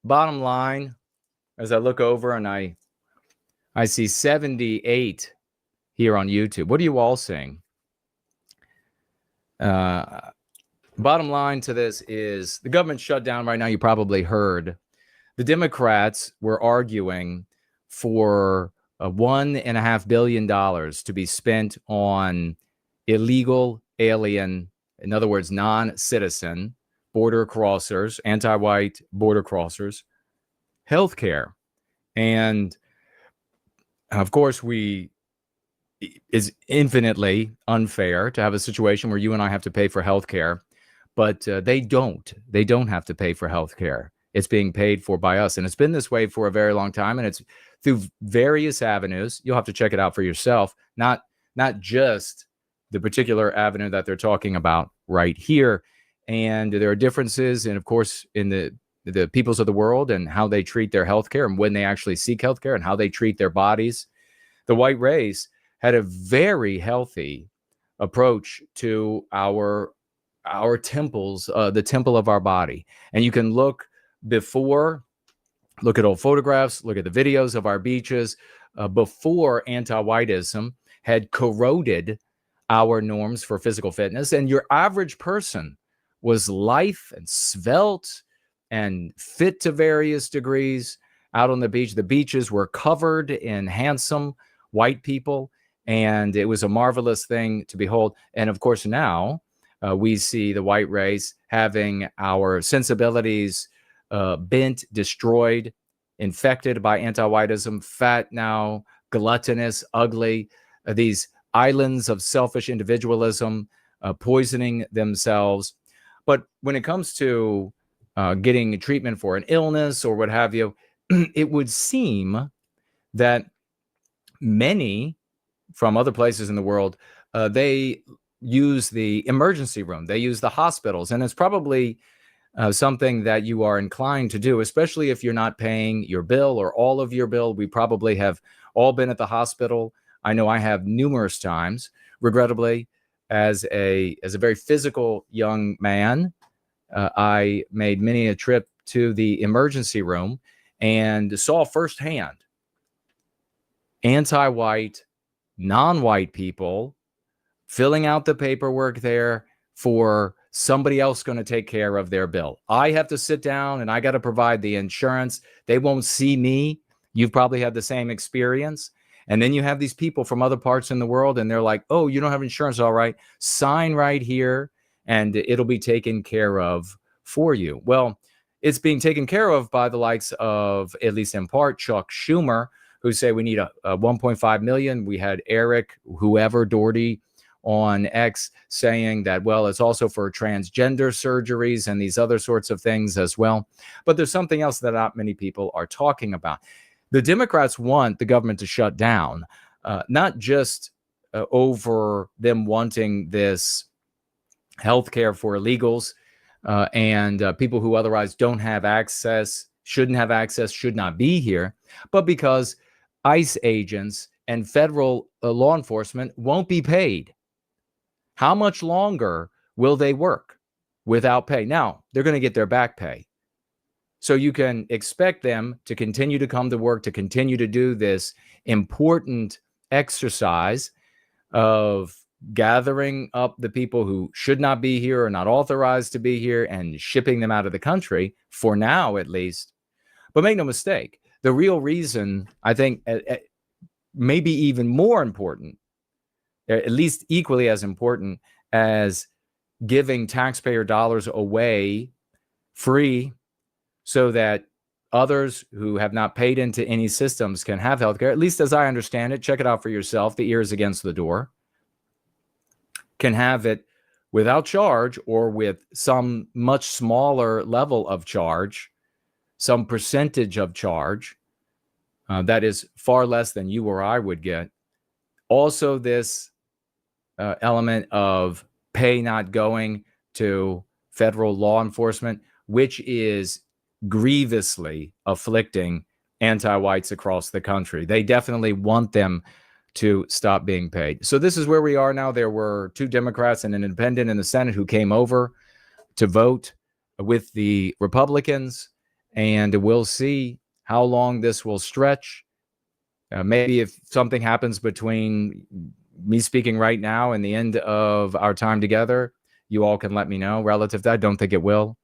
bottom line, as I look over and I see 78 here on YouTube. What are you all seeing? Bottom line to this is the government shut down right now. You probably heard the Democrats were arguing for $1.5 billion to be spent on illegal alien, in other words, non-citizen border crossers, anti-white border crossers, healthcare. And of course, is infinitely unfair to have a situation where you and I have to pay for healthcare, but they don't have to pay for healthcare. It's being paid for by us. And it's been this way for a very long time. And it's through various avenues. You'll have to check it out for yourself, not just the particular avenue that they're talking about right here. And there are differences, and of course, in the peoples of the world and how they treat their healthcare and when they actually seek healthcare and how they treat their bodies. The white race had a very healthy approach to our temples, the temple of our body. And you can look at old photographs, look at the videos of our beaches before anti-whiteism had corroded our norms for physical fitness. And your average person was lithe and svelte and fit to various degrees out on the beach. The beaches were covered in handsome white people, and it was a marvelous thing to behold. And of course, now we see the white race having our sensibilities bent, destroyed, infected by anti-whiteism, fat now, gluttonous, ugly, these islands of selfish individualism, poisoning themselves. But when it comes to getting treatment for an illness or what have you, it would seem that many from other places in the world, they use the emergency room. They use the hospitals. And it's probably something that you are inclined to do, especially if you're not paying your bill or all of your bill. We probably have all been at the hospital. I know I have numerous times, regrettably, as a very physical young man. I made many a trip to the emergency room and saw firsthand anti-white, non-white people filling out the paperwork there for somebody else going to take care of their bill. I have to sit down and I got to provide the insurance. They won't see me. You've probably had the same experience. And then you have these people from other parts in the world and they're like, oh, you don't have insurance. All right, sign right here and it'll be taken care of for you. Well, it's being taken care of by the likes of, at least in part, Chuck Schumer, who say we need a 1.5 million. We had Eric, Doherty on X saying that, well, it's also for transgender surgeries and these other sorts of things as well. But there's something else that not many people are talking about. The Democrats want the government to shut down, not just over them wanting this health care for illegals and people who otherwise don't have access, shouldn't have access, should not be here, but because ICE agents and federal law enforcement won't be paid. How much longer will they work without pay? Now, they're going to get their back pay. So you can expect them to continue to come to work, to continue to do this important exercise of gathering up the people who should not be here or not authorized to be here and shipping them out of the country, for now at least. But make no mistake, the real reason, I think, maybe even more important, at least equally as important as giving taxpayer dollars away free so that others who have not paid into any systems can have healthcare, at least as I understand it, check it out for yourself, the ear is against the door, can have it without charge or with some much smaller level of charge, some percentage of charge that is far less than you or I would get. Also, this element of pay not going to federal law enforcement, which is grievously afflicting anti-whites across the country. They definitely want them to stop being paid. So this is where we are now. There were 2 Democrats and an independent in the Senate who came over to vote with the Republicans. And we'll see how long this will stretch. Maybe if something happens between me speaking right now and the end of our time together, you all can let me know relative to that. I don't think it will.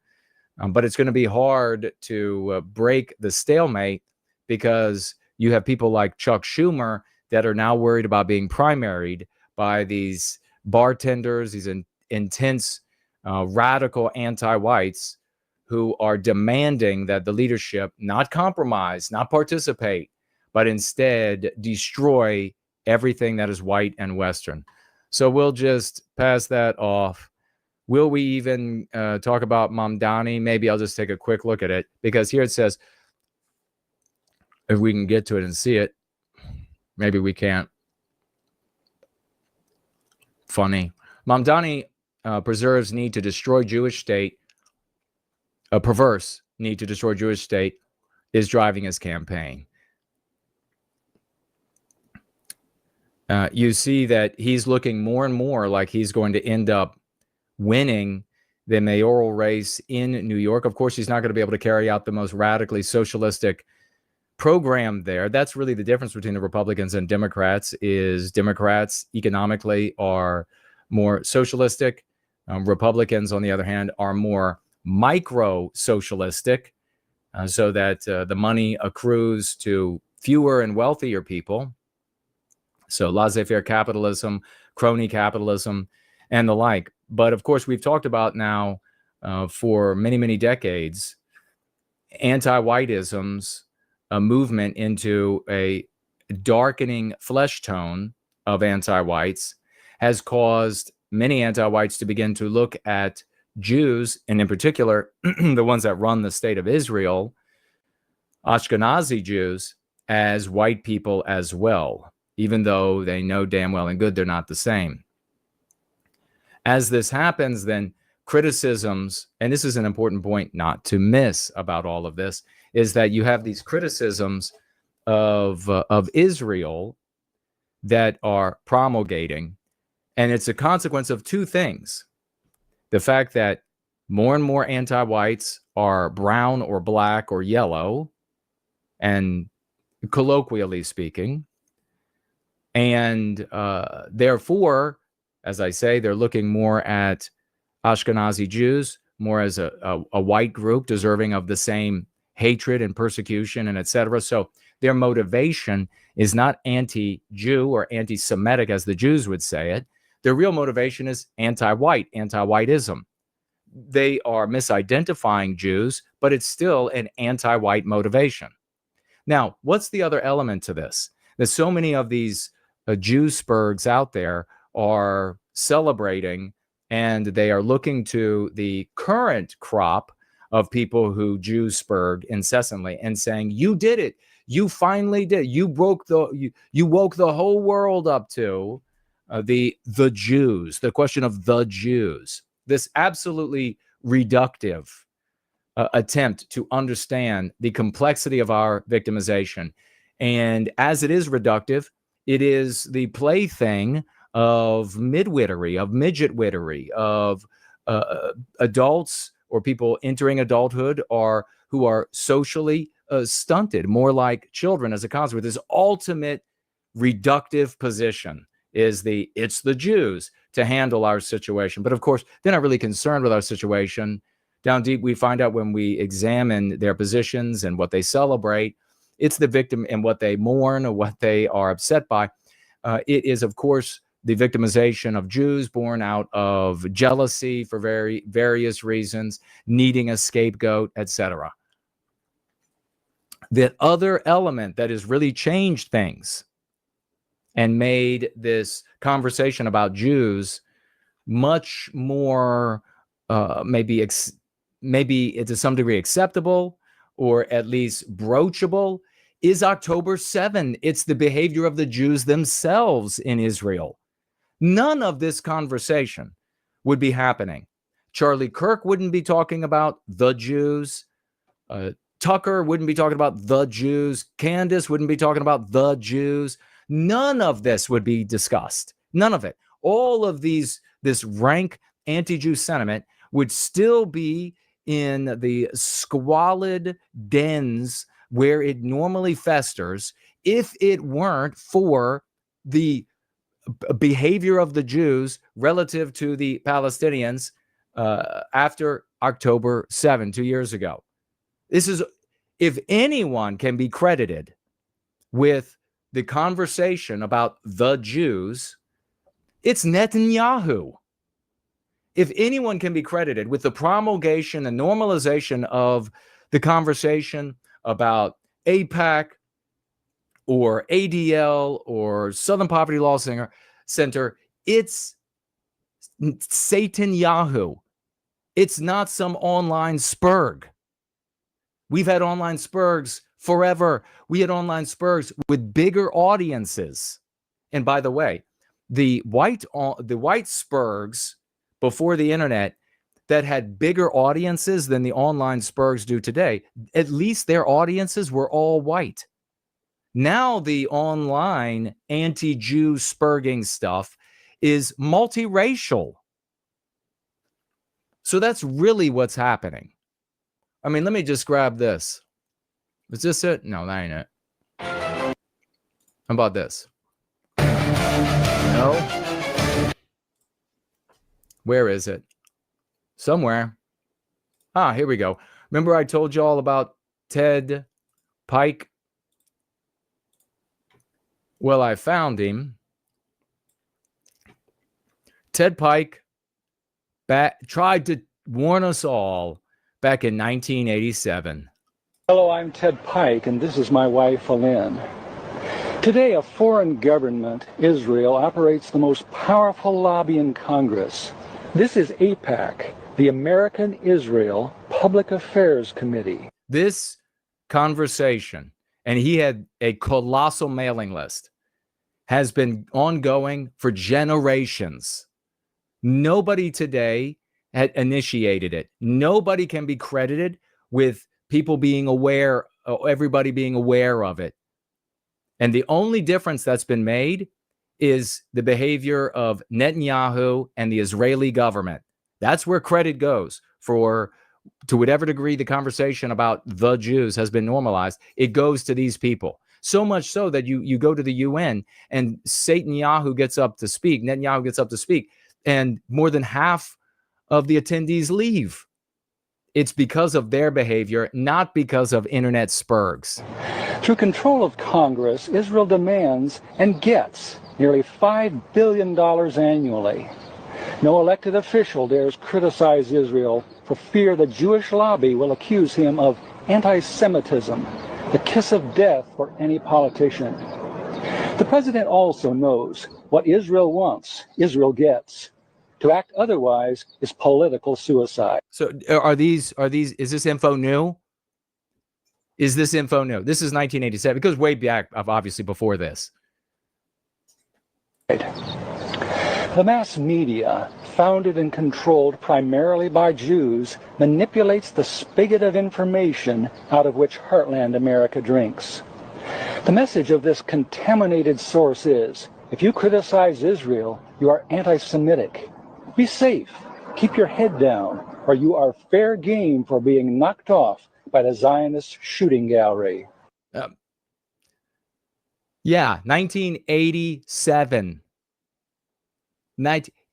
But it's going to be hard to break the stalemate because you have people like Chuck Schumer that are now worried about being primaried by these bartenders, these intense, radical anti-whites who are demanding that the leadership not compromise, not participate, but instead destroy everything that is white and Western. So we'll just pass that off. Will we even talk about Mamdani? Maybe I'll just take a quick look at it, because here it says, if we can get to it and see it, maybe we can't. Funny. Mamdani preserves need to destroy Jewish state. A perverse need to destroy Jewish state is driving his campaign. You see that he's looking more and more like he's going to end up winning the mayoral race in New York. Of course, he's not going to be able to carry out the most radically socialistic program there. That's really the difference between the Republicans and Democrats, is Democrats economically are more socialistic. Republicans, on the other hand, are more micro-socialistic, so that the money accrues to fewer and wealthier people. So laissez-faire capitalism, crony capitalism, and the like. But of course, we've talked about now for many, many decades, anti-whiteism's a movement into a darkening flesh tone of anti-whites has caused many anti-whites to begin to look at Jews, and in particular, the ones that run the state of Israel, Ashkenazi Jews, as white people as well, even though they know damn well and good they're not the same. As this happens, then criticisms, and this is an important point not to miss about all of this, is that you have these criticisms of Israel that are promulgating, and it's a consequence of two things. The fact that more and more anti-whites are brown or black or yellow, and colloquially speaking, and therefore, as I say, they're looking more at Ashkenazi Jews more as a white group deserving of the same hatred and persecution and etc. So their motivation is not anti-Jew or anti-Semitic, as the Jews would say it. Their real motivation is anti-white, anti-whiteism. They are misidentifying Jews, but it's still an anti-white motivation. Now, what's the other element to this? There's so many of these Jewsburgs out there are celebrating, and they are looking to the current crop of people who Jewsburg incessantly and saying, you did it. You finally did. You woke the whole world up to the Jews, the question of the Jews. This absolutely reductive attempt to understand the complexity of our victimization. And as it is reductive, it is the plaything of midwittery, of midgetwittery, of adults or people entering adulthood or who are socially stunted, more like children as a consequence. This ultimate reductive position is it's the Jews to handle our situation. But of course, they're not really concerned with our situation. Down deep, we find out when we examine their positions and what they celebrate, it's the victim and what they mourn or what they are upset by. It is, of course, the victimization of Jews born out of jealousy for various reasons, needing a scapegoat, etc. The other element that has really changed things and made this conversation about Jews much more maybe to some degree acceptable, or at least broachable, is October 7. It's the behavior of the Jews themselves in Israel. None of this conversation would be happening. Charlie Kirk wouldn't be talking about the Jews. Tucker wouldn't be talking about the Jews. Candace wouldn't be talking about the Jews. None of this would be discussed. None of it. All of this rank anti-Jew sentiment would still be in the squalid dens where it normally festers if it weren't for the behavior of the Jews relative to the Palestinians after October 7, 2 years ago. This is, if anyone can be credited with the conversation about the Jews, it's Netanyahu. If anyone can be credited with the promulgation and normalization of the conversation about AIPAC or ADL or Southern Poverty Law Center, it's Satan-Yahu. It's not some online spurg. We've had online spurgs forever. We had online spurgs with bigger audiences. And by the way, the white spurgs before the internet that had bigger audiences than the online spurgs do today, at least their audiences were all white. Now the online anti-Jew spurging stuff is multiracial. So that's really what's happening. I mean, let me just grab this. Is this it? No, that ain't it. How about this? No. Where is it? Somewhere. Ah, here we go. Remember I told you all about Ted Pike? Well, I found him. Ted Pike tried to warn us all back in 1987. Hello, I'm Ted Pike, and this is my wife, Alin. Today, a foreign government, Israel, operates the most powerful lobby in Congress. This is AIPAC, the American Israel Public Affairs Committee. This conversation, and he had a colossal mailing list, has been ongoing for generations. Nobody today had initiated it. Nobody can be credited with people being aware, everybody being aware of it. And the only difference that's been made is the behavior of Netanyahu and the Israeli government. That's where credit goes for, to whatever degree the conversation about the Jews has been normalized, it goes to these people. So much so that you go to the UN and Netanyahu gets up to speak, and more than half of the attendees leave. It's because of their behavior, not because of internet spurgs. Through control of Congress, Israel demands and gets nearly $5 billion annually. No elected official dares criticize Israel for fear the Jewish lobby will accuse him of anti-Semitism, the kiss of death for any politician. The president also knows what Israel wants, Israel gets. To act otherwise is political suicide. So is this info new? Is this info new? This is 1987. It goes way back, obviously, before this. The mass media, founded and controlled primarily by Jews, manipulates the spigot of information out of which heartland America drinks. The message of this contaminated source is, if you criticize Israel, you are anti-Semitic. Be safe, keep your head down, or you are fair game for being knocked off by the Zionist shooting gallery. Yeah, 1987.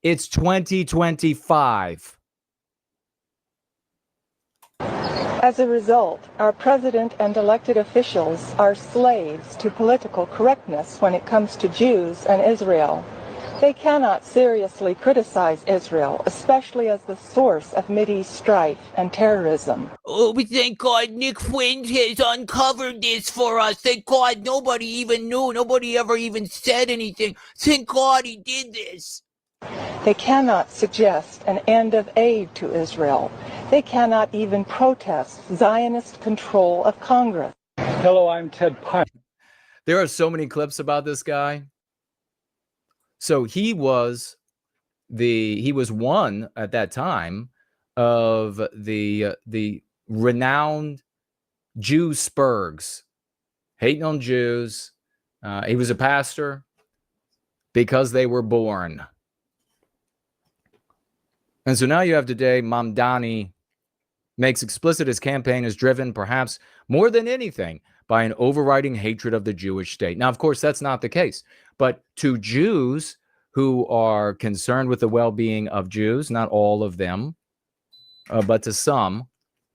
It's 2025. As a result, our president and elected officials are slaves to political correctness when it comes to Jews and Israel. They cannot seriously criticize Israel, especially as the source of Mideast strife and terrorism. Oh, we thank God Nick Flynn has uncovered this for us. Thank God nobody even knew. Nobody ever even said anything. Thank God he did this. They cannot suggest an end of aid to Israel. They cannot even protest Zionist control of Congress. Hello, I'm Ted Pike. There are so many clips about this guy. So he was one at that time of the renowned Jew spurgs, hating on Jews. He was a pastor because they were born. And so now you have today Mamdani makes explicit his campaign is driven, perhaps more than anything, by an overriding hatred of the Jewish state. Now, of course, that's not the case. But to Jews who are concerned with the well-being of Jews, not all of them, but to some,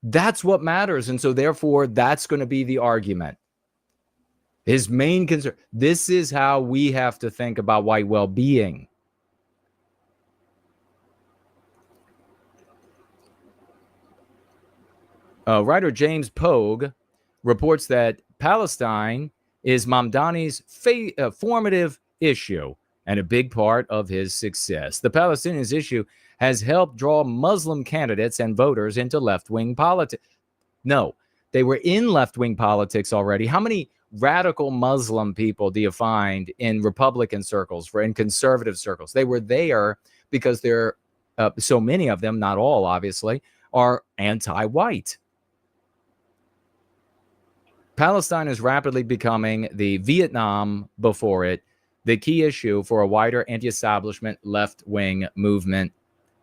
that's what matters. And so therefore, that's going to be the argument. His main concern. This is how we have to think about white well-being. Writer James Pogue reports that Palestine is Mamdani's formative issue and a big part of his success. The Palestinians issue has helped draw Muslim candidates and voters into left-wing politics. No, they were in left-wing politics already. How many radical Muslim people do you find in Republican circles, in conservative circles? They were there because they're so many of them, not all, obviously, are anti-white. Palestine is rapidly becoming the Vietnam before it, the key issue for a wider anti-establishment left-wing movement.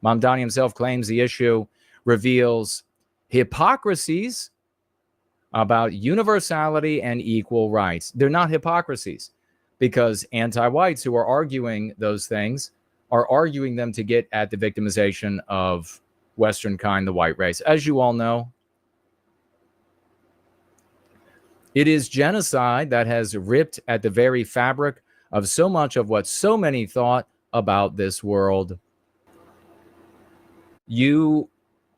Mamdani himself claims the issue reveals hypocrisies about universality and equal rights. They're not hypocrisies, because anti-whites who are arguing those things are arguing them to get at the victimization of Western kind, the white race. As you all know, it is genocide that has ripped at the very fabric of so much of what so many thought about this world. You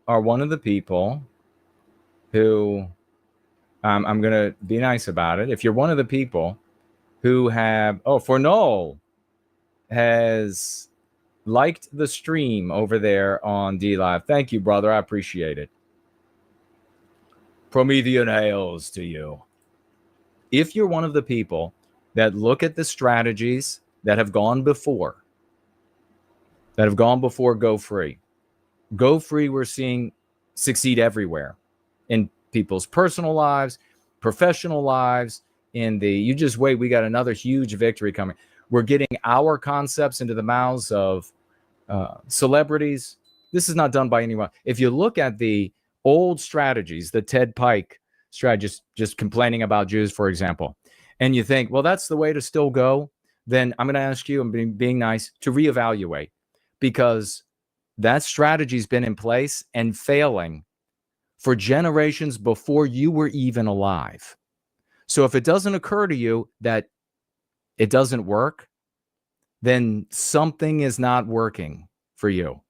are one of the people who, I'm going to be nice about it. If you're one of the people who have, Fornol has liked the stream over there on DLive. Thank you, brother. I appreciate it. Promethean hails to you. If you're one of the people that look at the strategies that have gone before Go Free. Go Free, we're seeing succeed everywhere in people's personal lives, professional lives, you just wait, we got another huge victory coming. We're getting our concepts into the mouths of celebrities. This is not done by anyone. If you look at the old strategies, the Ted Pike strategy, just complaining about Jews, for example, and you think, well, that's the way to still go, then I'm going to ask you, I'm being nice, to reevaluate, because that strategy's been in place and failing for generations before you were even alive. So if it doesn't occur to you that it doesn't work, then something is not working for you.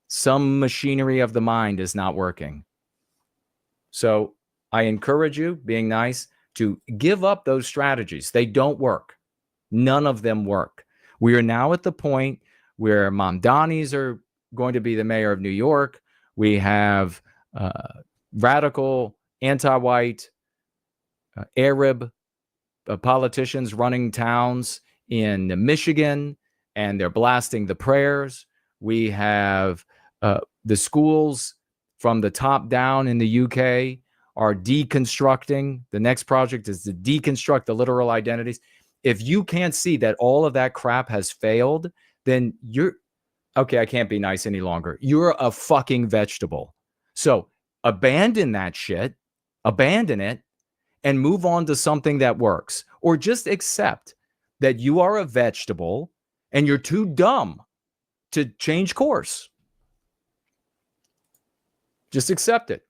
Some machinery of the mind is not working. So I encourage you, being nice, to give up those strategies. They don't work. None of them work. We are now at the point where Mamdanis are going to be the mayor of New York. We have radical, anti-white, Arab politicians running towns in Michigan, and they're blasting the prayers. We have the schools from the top down in the UK are deconstructing. The next project is to deconstruct the literal identities. If you can't see that all of that crap has failed, then you're, okay, I can't be nice any longer. You're a fucking vegetable. So abandon that shit, abandon it, and move on to something that works. Or just accept that you are a vegetable and you're too dumb to change course. Just accept it.